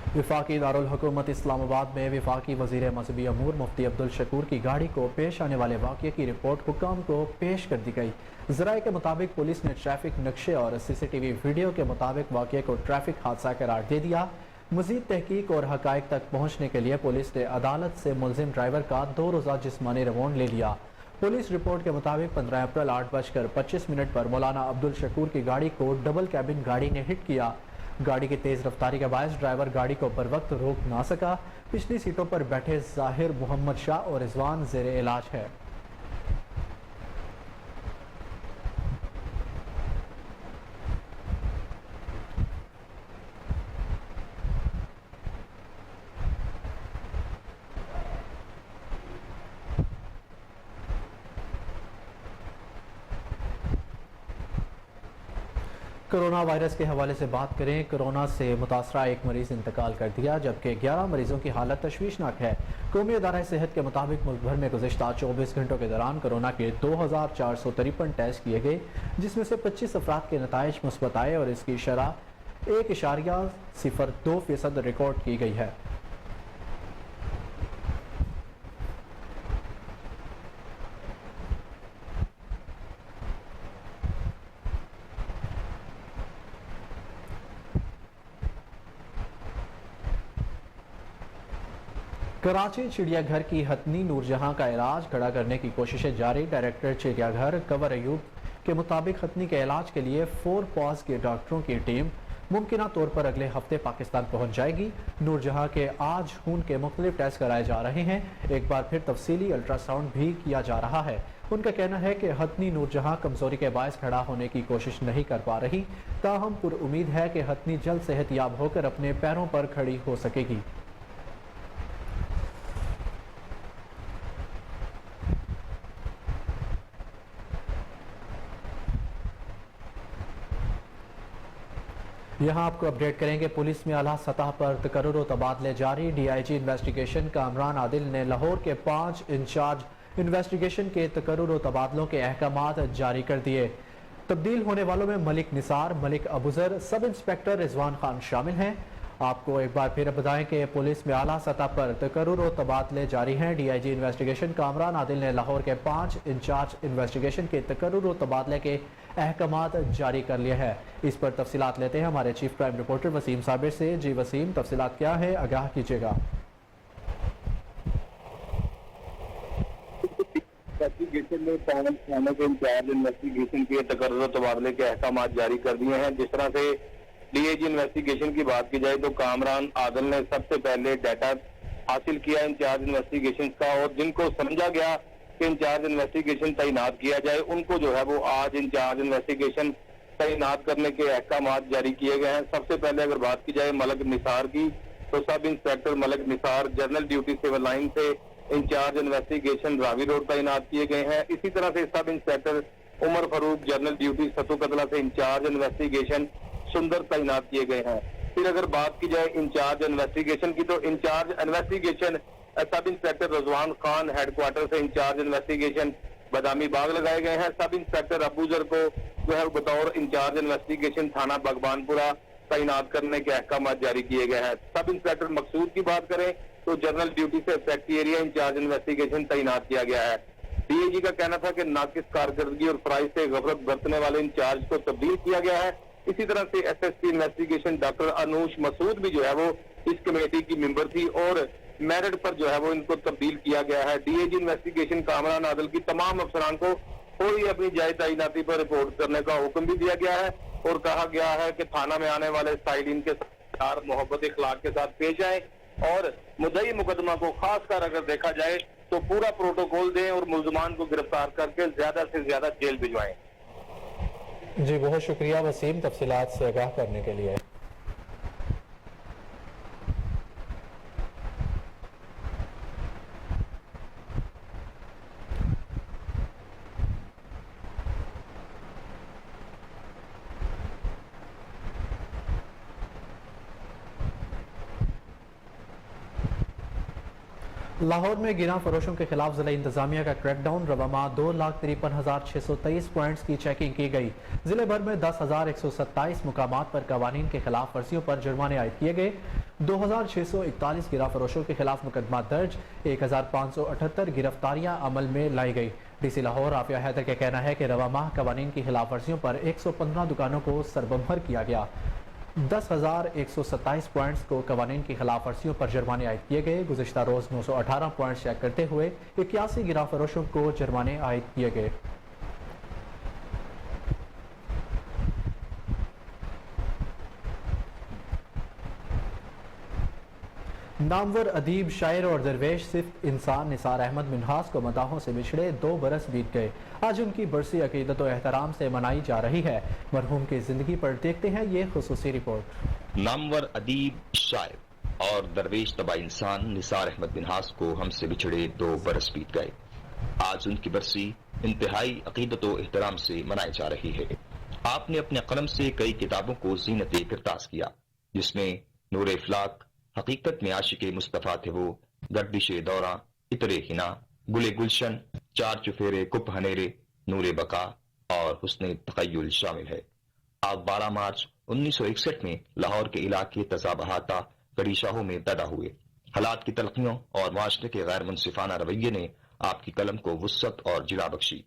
वफाकी दारुल हुकूमत इस्लामाबाद में वफाकी वजीर मजहबी अमूर मुफ्ती अब्दुल शकूर की गाड़ी को पेश आने वाले वाक़े की रिपोर्ट हुक्काम को पेश कर दी गई। ज़राए के मुताबिक पुलिस ने ट्रैफिक नक्शे और CCTV वीडियो के मुताबिक वाक़े को ट्रैफिक हादसा करार दे दिया। मज़ीद तहकीक और हक़ाइक़ तक पहुँचने के लिए पुलिस ने अदालत से मुलजिम ड्राइवर का 2 रोज़ा जिस्मानी रिमांड ले लिया। पुलिस रिपोर्ट के मुताबिक 15 अप्रैल 8:25 पर मौलाना अब्दुल शकूर की गाड़ी को डबल कैबिन गाड़ी ने हिट किया। गाड़ी की तेज रफ्तारी के बायस ड्राइवर गाड़ी को पर वक्त रोक ना सका। पिछली सीटों पर बैठे जाहिर, मोहम्मद शाह और रिजवान जेर इलाज है। کورونا وائرس کے حوالے سے بات کریں، کورونا سے متاثرہ ایک مریض انتقال کر دیا جبکہ 11 مریضوں کی حالت تشویشناک ہے۔ قومی ادارہ صحت کے مطابق ملک بھر میں گزشتہ 24 گھنٹوں کے دوران کورونا کے 2453 ٹیسٹ کیے گئے، جس میں سے 25 افراد کے نتائج مثبت آئے اور اس کی شرح 1.02% ریکارڈ کی گئی ہے۔ کراچی چڑیا گھر کی ہتنی نور جہاں کا علاج کھڑا کرنے کی کوششیں جاری۔ ڈائریکٹر چڑیا گھر قمر ایوب کے مطابق ہتنی کے علاج کے لیے 4 پاس کے ڈاکٹروں کی ٹیم ممکنہ طور پر اگلے ہفتے پاکستان پہنچ جائے گی۔ نور جہاں کے آج خون کے مختلف ٹیسٹ کرائے جا رہے ہیں، ایک بار پھر تفصیلی الٹرا ساؤنڈ بھی کیا جا رہا ہے۔ ان کا کہنا ہے کہ ہتنی نور جہاں کمزوری کے باعث کھڑا ہونے کی کوشش نہیں کر پا رہی، تاہم پر امید ہے کہ ہتنی جلد صحت یاب ہو کر اپنے پیروں پر کھڑی ہو سکے گی۔ یہاں آپ کو اپڈیٹ کریں کہ پولیس میں اعلیٰ سطح پر تقرر و تبادلے جاری۔ D I G investigation Kamran Adil نے لاہور کے 5 انچارج انویسٹیگیشن کے تقرر و تبادلوں کے احکامات جاری کر دیے۔ تبدیل ہونے والوں میں ملک نثار، ملک ابوذر، سب انسپیکٹر رضوان خان شامل ہیں۔ آپ کو ایک بار پھر بتائیں کہ پولیس میں اعلیٰ سطح پر تقرر و تبادلے جاری ہیں۔ D I G investigation Kamran Adil نے لاہور کے 5 انچارج انویسٹیگیشن کے تقرر و تبادلے کے احکامات جاری کر لیے ہیں۔ اس پر تفصیلات لیتے ہیں ہمارے چیف کرائم رپورٹر وسیم صابر سے۔ جی وسیم، تفصیلات کیا ہے، آگاہ کیجیے گا۔ انویسٹیگیشن میں 5 تھانوں کے انچارج انویسٹیگیشن کے تقرر و تبادلے کے احکامات جاری کر دیے ہیں۔ جس طرح سے ڈی اے جی انویسٹیگیشن کی بات کی جائے تو کامران عادل نے سب سے پہلے ڈیٹا حاصل کیا انچارج انویسٹیگیشن کا، اور جن کو سمجھا گیا کہ انچارج انویسٹیگیشن تعینات کیا جائے ان کو جو ہے وہ آج انچارج انویسٹیگیشن تعینات کرنے کے احکامات جاری کیے گئے ہیں۔ سب سے پہلے اگر بات کی جائے ملک نثار کی تو سب انسپیکٹر ملک نثار جنرل ڈیوٹی سول لائن سے انچارج انویسٹیگیشن راوی روڈ تعینات کیے گئے ہیں۔ اسی طرح سے سب انسپیکٹر عمر فاروق جنرل ڈیوٹی ستو قتلہ سے انچارج انویسٹیگیشن سندر تعینات کیے گئے ہیں۔ پھر اگر بات کی جائے انچارج انویسٹیگیشن کی تو انچارج انویسٹیگیشن سب انسپیکٹر رضوان خان ہیڈ کوارٹر سے انچارج انویسٹیگیشن بادامی باغ لگائے گئے ہیں۔ سب انسپیکٹر ابوذر کو جو ہے بطور انچارج انویسٹیگیشن تھانہ بغبان پورہ تعینات کرنے کے احکامات جاری کیے گئے ہیں۔ سب انسپیکٹر مقصود کی بات کریں تو جنرل ڈیوٹی سے فیکٹری ایریا انچارج انویسٹیگیشن تعینات کیا گیا ہے۔ ڈی اے جی کا کہنا تھا کہ ناقص کارکردگی اور فرائض سے غفلت برتنے والے انچارج کو تبدیل کیا گیا ہے۔ اسی طرح سے S S P investigation doctor Anoosh Masood بھی جو ہے وہ اس کمیٹی کی ممبر تھی اور میرٹ پر جو ہے وہ ان کو تبدیل کیا گیا ہے۔ D A G investigation Kamran Adil کی تمام افسران کو فوری اپنی جائز تعیناتی پر رپورٹ کرنے کا حکم بھی دیا گیا ہے اور کہا گیا ہے کہ تھانہ میں آنے والے سائلین کے ساتھ محبت اخلاق کے ساتھ پیش آئیں اور مدعی مقدمہ کو خاص کر اگر دیکھا جائے تو پورا پروٹوکول دیں اور ملزمان کو گرفتار کر کے زیادہ سے زیادہ جیل بھجوائیں۔ جی بہت شکریہ وسیم، تفصیلات سے آگاہ کرنے کے لیے۔ لاہور میں گراں فروشوں کے خلاف ضلع انتظامیہ کا کریک ڈاؤن، رواں ماہ 2,53,623 پوائنٹس کی چیکنگ کی گئی۔ ضلع بھر میں 10,127 مقامات پر قوانین کے خلاف ورزیوں پر جرمانے عائد کیے گئے۔ 2,641 گراں فروشوں کے خلاف مقدمات درج، 1,578 گرفتاریاں عمل میں لائی گئی۔ ڈی سی لاہور عافیہ حیدر کا کہنا ہے کہ رواں ماہ قوانین کی خلاف ورزیوں پر 115 دکانوں کو سربمہر کیا گیا۔ 10,127 پوائنٹس کو قوانین کی خلاف ورزیوں پر جرمانے عائد کیے گئے۔ گزشتہ روز 918 پوائنٹس چیک کرتے ہوئے 81 گراں فروشوں کو جرمانے عائد کیے گئے۔ نامور ادیب، شاعر اور درویش صرف انسان نثار احمد منہاس کو مداحوں سے بچھڑے 2 برس بیت گئے۔ آج ان کی برسی عقیدت و احترام سے منائی جا رہی ہے۔ مرحوم کی زندگی پر دیکھتے ہیں یہ خصوصی رپورٹ۔ نامور ادیب، شاعر اور درویش طبع انسان نثار احمد منہاس کو ہم سے بچھڑے 2 برس بیت گئے۔ آج ان کی برسی انتہائی عقیدت و احترام سے منائی جا رہی ہے۔ آپ نے اپنے قلم سے کئی کتابوں کو زینت کرتاس کیا، جس میں نور افلاق، حقیقت میں عاشق مصطفیٰ تھے وہ، گردش دوراں، عطر حنا، گل گلشن، چار چفیرے کپ ہنیرے، نور بقا اور حسن تخیل شامل ہے۔ آپ 12 مارچ 1961 میں لاہور کے علاقے تذاب احاطہ کڑی شاہوں میں پیدا ہوئے۔ حالات کی تلخیوں اور معاشرے کے غیر منصفانہ رویے نے آپ کی قلم کو وسعت اور جلا بخشی۔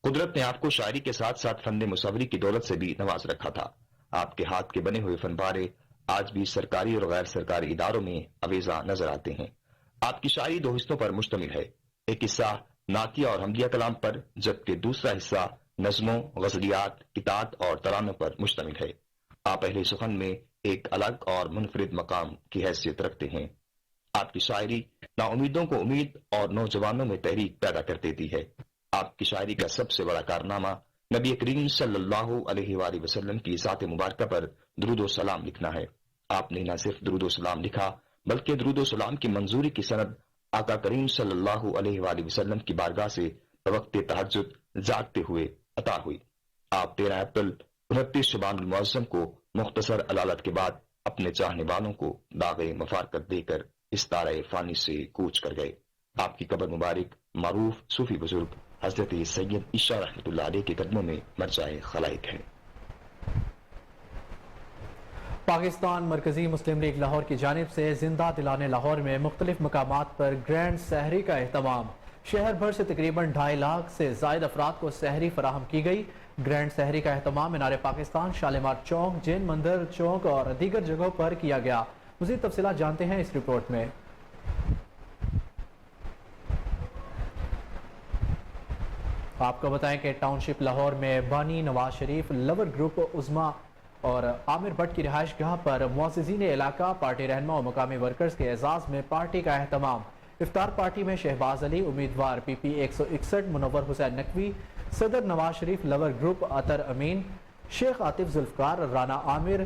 قدرت نے آپ کو شاعری کے ساتھ ساتھ فن مصوری کی دولت سے بھی نواز رکھا تھا۔ آپ کے ہاتھ کے بنے ہوئے فن پارے آج بھی سرکاری اور غیر سرکاری اداروں میں آویزاں نظر آتے ہیں۔ آپ کی شاعری 2 حصوں پر مشتمل ہے، ایک حصہ نعتیہ اور حمدیہ کلام پر، جبکہ دوسرا حصہ نظموں، غزلیات، اطاعت اور ترانوں پر مشتمل ہے۔ آپ اہل سخن میں ایک الگ اور منفرد مقام کی حیثیت رکھتے ہیں۔ آپ کی شاعری نا امیدوں کو امید اور نوجوانوں میں تحریک پیدا کر دیتی ہے۔ آپ کی شاعری کا سب سے بڑا کارنامہ نبی کریم صلی اللہ علیہ وآلہ وسلم کی ذات مبارکہ پر درود و سلام لکھنا ہے۔ آپ نے نہ صرف درود و سلام لکھا بلکہ درود و سلام کی منظوری کی سند آقا کریم صلی اللہ علیہ وآلہ وسلم کی بارگاہ سے بوقت تہجد جاگتے ہوئے عطا ہوئی۔ آپ 13 اپریل 29 شعبان المعظم کو مختصر علالت کے بعد اپنے چاہنے والوں کو داغ مفارقت دے کر اس دارِ فانی سے کوچ کر گئے۔ آپ کی قبر مبارک معروف صوفی بزرگ حضرت سید عیسیٰ رحمۃ اللہ علیہ کے قدموں میں مرجع خلائق ہے۔ پاکستان مرکزی مسلم لیگ لاہور کی جانب سے زندہ دلانے لاہور میں مختلف مقامات پر گرینڈ سحری کا اہتمام۔ شہر بھر سے تقریباً 2.5 لاکھ سے زائد افراد کو سحری فراہم کی گئی۔ گرینڈ سحری کا اہتمام مینار پاکستان، شالیمار چوک، جین مندر چوک اور دیگر جگہوں پر کیا گیا۔ مزید تفصیلات جانتے ہیں اس رپورٹ میں۔ آپ کو بتائیں کہ ٹاؤن شپ لاہور میں بانی نواز شریف لور گروپ عظما اور عامر بٹ کی رہائش گاہ پر معززین علاقہ، پارٹی رہنما اور مقامی ورکرز کے اعزاز میں پارٹی کا اہتمام۔ افطار پارٹی میں شہباز علی امیدوار پی پی 161، منور حسین نقوی، صدر نواز شریف لور گروپ عطر امین، شیخ عاطف ذوالفقار، رانا عامر،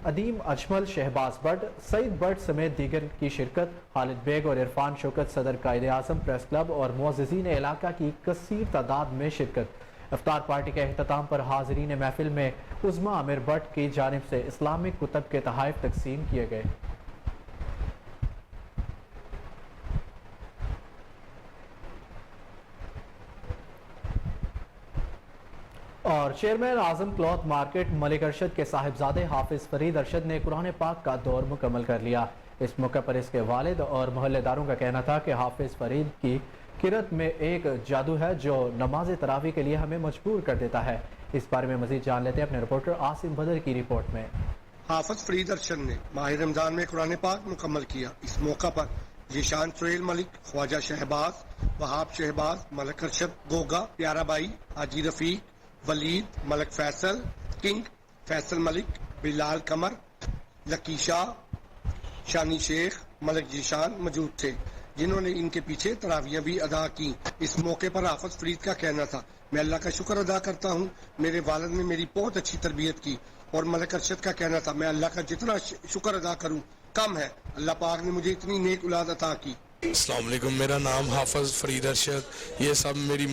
عدیم اجمل، شہباز بٹ، سعید بٹ سمیت دیگر کی شرکت۔ خالد بیگ اور عرفان شوکت صدر قائد اعظم پریس کلب اور معززین علاقہ کی کثیر تعداد میں شرکت۔ افطار پارٹی کے اختتام پر حاضرین محفل میں عظما عامر بٹ کی جانب سے اسلامک کتب کے تحائف تقسیم کیے گئے۔ اور چیئرمین اعظم کلاتھ مارکیٹ ملک ارشد کے صاحبزادے حافظ فرید ارشد نے قرآن پاک کا دور مکمل کر لیا۔ اس موقع پر اس کے والد اور محلے داروں کا کہنا تھا کہ حافظ فرید کی قرت میں ایک جادو ہے جو نماز تراویح کے لیے ہمیں مجبور کر دیتا ہے۔ اس بارے میں مزید جان لیتے ہیں اپنے رپورٹر عاصم بدر کی رپورٹ میں۔ حافظ فرید ارشد نے ماہ رمضان میں قرآن پاک مکمل کیا۔ اس موقع پر ذیشان سہیل ملک، خواجہ شہباز، وہاب شہباز، ملک ارشد گوگا، پیارا by, Haji Rafiq, Walid, Malik Faisal, king, Faisal ملک، بلال قمر، لکی شاہ، شانی شیخ، ملک ذیشان موجود تھے، جنہوں نے ان کے پیچھے تراویحیں بھی ادا کی۔ اس موقع پر حافظ فرید کا کہنا تھا، میں اللہ کا شکر ادا کرتا ہوں، میرے والد نے میری بہت اچھی تربیت کی۔ اور ملک ارشد کا کہنا تھا، میں اللہ کا جتنا شکر ادا کروں کم ہے، اللہ پاک نے مجھے اتنی نیک اولاد عطا کی۔ السلام علیکم، میرا نام حافظ فرید ارشد۔ یہ سب میری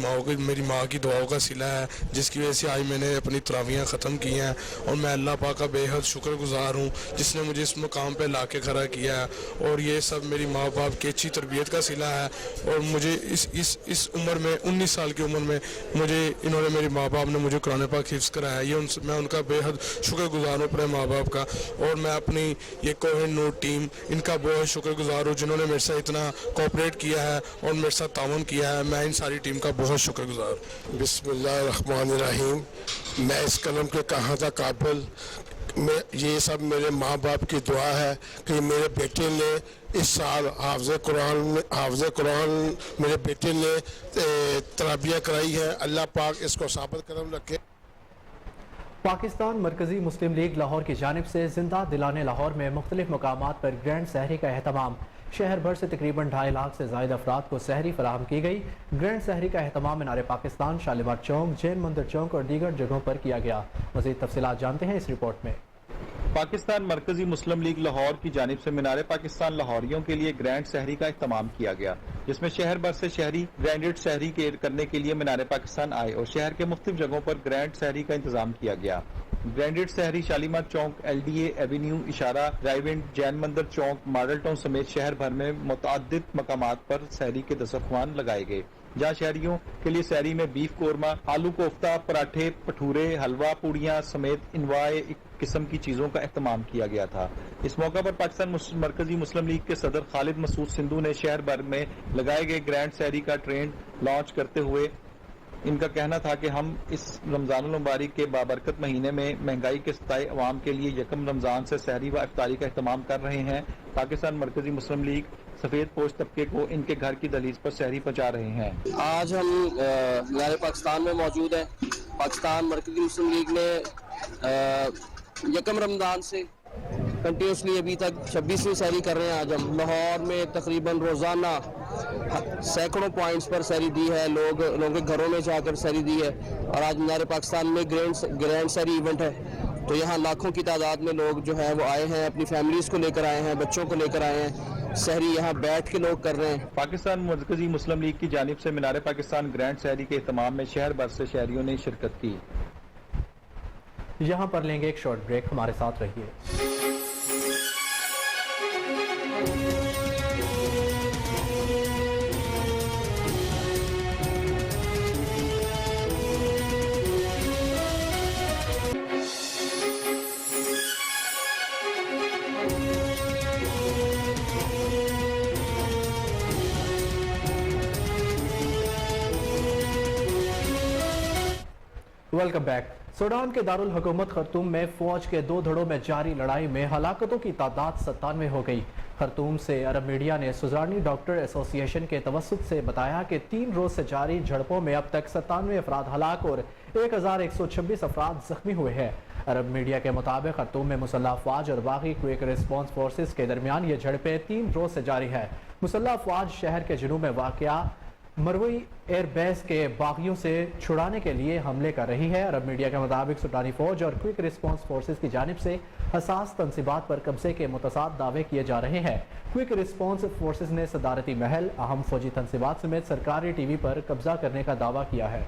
ماں کی دعاؤں کا صلہ ہے، جس کی وجہ سے آج میں نے اپنی تراویحیں ختم کی ہیں، اور میں اللہ پاک کا بے حد شکر گزار ہوں جس نے مجھے اس مقام پہ لا کے کھڑا کیا ہے۔ اور یہ سب میری ماں باپ کی اچھی تربیت کا صلہ ہے، اور مجھے اس عمر میں 19 سال کی عمر میں انہوں نے میرے ماں باپ نے مجھے قرآن پاک حفظ کرایا ہے۔ میں ان کا بے حد شکر گزار ہوں اپنے ماں باپ کا، اور میں اپنی یہ کوہن نور ٹیم ان کا بہت شکر گزار ہوں جنہوں نے میرے سے اتنا کوآپریٹ کیا ہے اور میرے ساتھ تعاون کیا ہے۔ میں ان ساری ٹیم کا بہت شکر گزار ہوں۔ بسم اللہ الرحمن الرحیم۔ میں اس قلم کے کہاں تھا قابل، یہ سب میرے ماں باپ کی دعا ہے کہ میرے بیٹے نے اس سال حافظ قرآن میرے بیٹے نے تربیت کرائی ہے۔ اللہ پاک اس کو ثابت قدم رکھے۔ پاکستان مرکزی مسلم لیگ لاہور کی جانب سے زندہ دلانے لاہور میں مختلف مقامات پر گرینڈ سحری کا اہتمام۔ شہر بھر سے تقریباً 2.5 لاکھ سے زائد افراد کو سحری فراہم کی گئی۔ گرینڈ سحری کا اہتمام مینار پاکستان، شالیمار چوک، جین مندر چوک اور دیگر جگہوں پر کیا گیا۔ مزید تفصیلات جانتے ہیں اس رپورٹ میں۔ پاکستان مرکزی مسلم لیگ لاہور کی جانب سے مینار پاکستان لاہوریوں کے لیے گرینڈ سحری کا اہتمام کیا گیا، جس میں شہر بھر سے شہری گرینڈڈ سحری کرنے کے لیے مینار پاکستان آئے اور شہر کے مختلف جگہوں پر گرینڈ سحری کا انتظام کیا گیا۔ گرینڈڈ سحری شالیمار چوک، LDA ایوینیو، اشارہ، ڈرائیو ان، جین مندر چوک، ماڈل ٹاؤن سمیت شہر بھر میں متعدد مقامات پر سحری کے دسترخوان لگائے گئے، جہاں شہریوں کے لیے سحری میں بیف قورمہ، آلو کوفتہ، پراٹھے، بھٹورے، حلوہ، پوڑیاں سمیت انواع قسم کی چیزوں کا اہتمام کیا گیا تھا۔ اس موقع پر پاکستان مرکزی مسلم لیگ کے صدر خالد مسعود سندھو نے شہر بھر میں لگائے گئے گرینڈ سحری کا ٹرینڈ لانچ کرتے ہوئے ان کا کہنا تھا کہ ہم اس رمضان المبارک کے بابرکت مہینے میں مہنگائی کے ستائے عوام کے لیے یکم رمضان سے سحری و افطاری کا اہتمام کر رہے ہیں۔ پاکستان مرکزی مسلم لیگ سفید پوش طبقے کو ان کے گھر کی دہلیز پر سحری پہنچا رہے ہیں۔ آج ہم مینار پاکستان میں موجود ہیں۔ پاکستان مرکزی مسلم لیگ نے یکم رمضان سے کنٹینیوسلی ابھی تک 26ویں سحری کر رہے ہیں۔ آج ہم لاہور میں تقریباً روزانہ سینکڑوں پوائنٹس پر سحری دی ہے، لوگوں کے گھروں میں جا کر سحری دی ہے، اور آج مینار پاکستان میں گرینڈ سحری ایونٹ ہے، تو یہاں لاکھوں کی تعداد میں لوگ جو ہیں وہ آئے ہیں، اپنی فیملیز کو لے کر آئے ہیں، بچوں کو لے کر آئے ہیں، سحری یہاں بیٹھ کے لوگ کر رہے ہیں۔ پاکستان مرکزی مسلم لیگ کی جانب سے مینار پاکستان گرینڈ سحری کے اہتمام میں شہر بھر سے شہریوں نے شرکت کی۔ یہاں پر لیں گے ایک شارٹ بریک، ہمارے ساتھ رہیے۔ Welcome back. سوڈان کے دارالحکومت خرطوم میں فوج کے 2 دھڑوں میں جاری لڑائی میں ہلاکتوں کی تعداد 97 ہو گئی۔ خرطوم سے عرب میڈیا نے سوڈانی ڈاکٹر ایسوسی ایشن کے توسط سے بتایا کہ 3 روز سے جاری جھڑپوں میں اب تک 97 افراد ہلاک اور 1126 افراد زخمی ہوئے ہیں۔ عرب میڈیا کے مطابق خرطوم میں مسلح افواج اور باغی کوئک ریسپانس فورسز کے درمیان یہ جھڑپیں 3 روز سے جاری ہے۔ مسلح افواج شہر کے جنوب میں واقع مروئی ایئر بیس کے باغیوں سے چھڑانے کے لیے حملے کر رہی ہے۔ عرب میڈیا کے مطابق سوڈانی فوج اور کوئک ریسپانس فورسز کی جانب سے حساس تنصیبات پر قبضے کے متضاد دعوے کیے جا رہے ہیں۔ کوئک ریسپانس فورسز نے صدارتی محل، اہم فوجی تنصیبات سمیت سرکاری ٹی وی پر قبضہ کرنے کا دعویٰ کیا ہے۔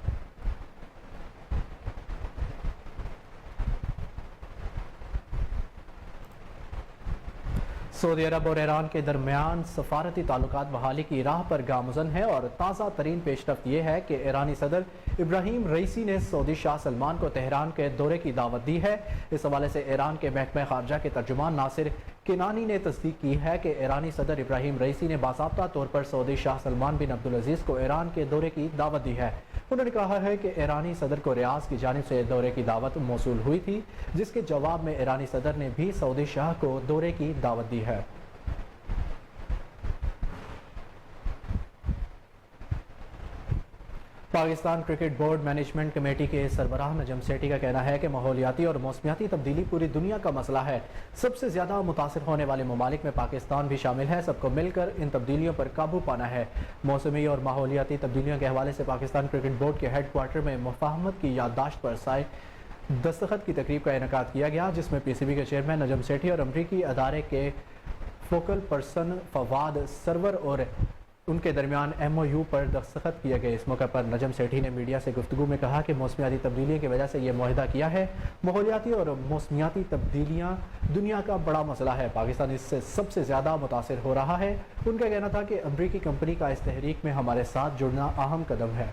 سعودی عرب اور ایران کے درمیان سفارتی تعلقات بحالی کی راہ پر گامزن ہے، اور تازہ ترین پیش رفت یہ ہے کہ ایرانی صدر ابراہیم رئیسی نے سعودی شاہ سلمان کو تہران کے دورے کی دعوت دی ہے۔ اس حوالے سے ایران کے محکمہ خارجہ کے ترجمان ناصر کنانی نے تصدیق کی ہے کہ ایرانی صدر ابراہیم رئیسی نے باضابطہ طور پر سعودی شاہ سلمان بن عبدالعزیز کو ایران کے دورے کی دعوت دی ہے۔ انہوں نے کہا ہے کہ ایرانی صدر کو ریاض کی جانب سے دورے کی دعوت موصول ہوئی تھی، جس کے جواب میں ایرانی صدر نے بھی سعودی شاہ کو دورے کی دعوت دی ہے۔ Pakistan cricket board management committee کے سربراہ نجم سیٹھی کا کہنا ہے کہ ماحولیاتی اور موسمیاتی تبدیلی پوری دنیا کا مسئلہ ہے۔ سب سے زیادہ متاثر ہونے والے ممالک میں پاکستان بھی شامل ہے۔ سب کو مل کر ان تبدیلیوں پر قابو پانا ہے۔ موسمی اور ماحولیاتی تبدیلیوں کے حوالے سے پاکستان کرکٹ بورڈ کے ہیڈ کوارٹر میں مفاہمت کی یادداشت پر سائے دستخط کی تقریب کا انعقاد کیا گیا، جس میں PCB کے چیئرمین نجم سیٹھی اور امریکی ادارے کے فوکل پرسن فواد سرور اور ان کے درمیان MOU پر دستخط کیے گئے۔ اس موقع پر نجم سیٹھی نے میڈیا سے گفتگو میں کہا کہ موسمیاتی تبدیلیوں کی وجہ سے یہ معاہدہ کیا ہے۔ ماحولیاتی اور موسمیاتی تبدیلیاں دنیا کا بڑا مسئلہ ہے، پاکستان اس سے سب سے زیادہ متاثر ہو رہا ہے۔ ان کا کہنا تھا کہ امریکی کمپنی کا اس تحریک میں ہمارے ساتھ جڑنا اہم قدم ہے۔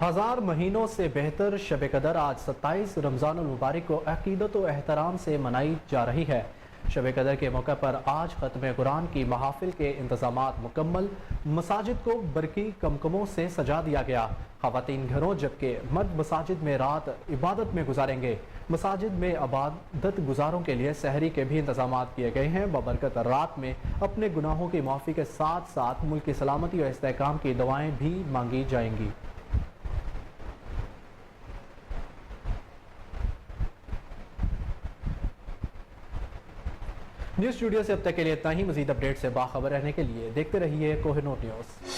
ہزار مہینوں سے بہتر شب قدر آج 27 رمضان المبارک کو عقیدت و احترام سے منائی جا رہی ہے۔ شب قدر کے موقع پر آج ختم قرآن کی محافل کے انتظامات مکمل، مساجد کو برقی کمکموں سے سجا دیا گیا۔ خواتین گھروں جبکہ مرد مساجد میں رات عبادت میں گزاریں گے۔ مساجد میں عبادت گزاروں کے لیے سحری کے بھی انتظامات کیے گئے ہیں۔ ببرکت رات میں اپنے گناہوں کی معافی کے ساتھ ساتھ ملک کی سلامتی اور استحکام کی دعائیں بھی مانگی جائیں گی۔ न्यूज़ स्टूडियो से अब तक के लिए इतना ही। मजीद अपडेट से बाखबर रहने के लिए देखते रहिए कोहिनूर न्यूज़।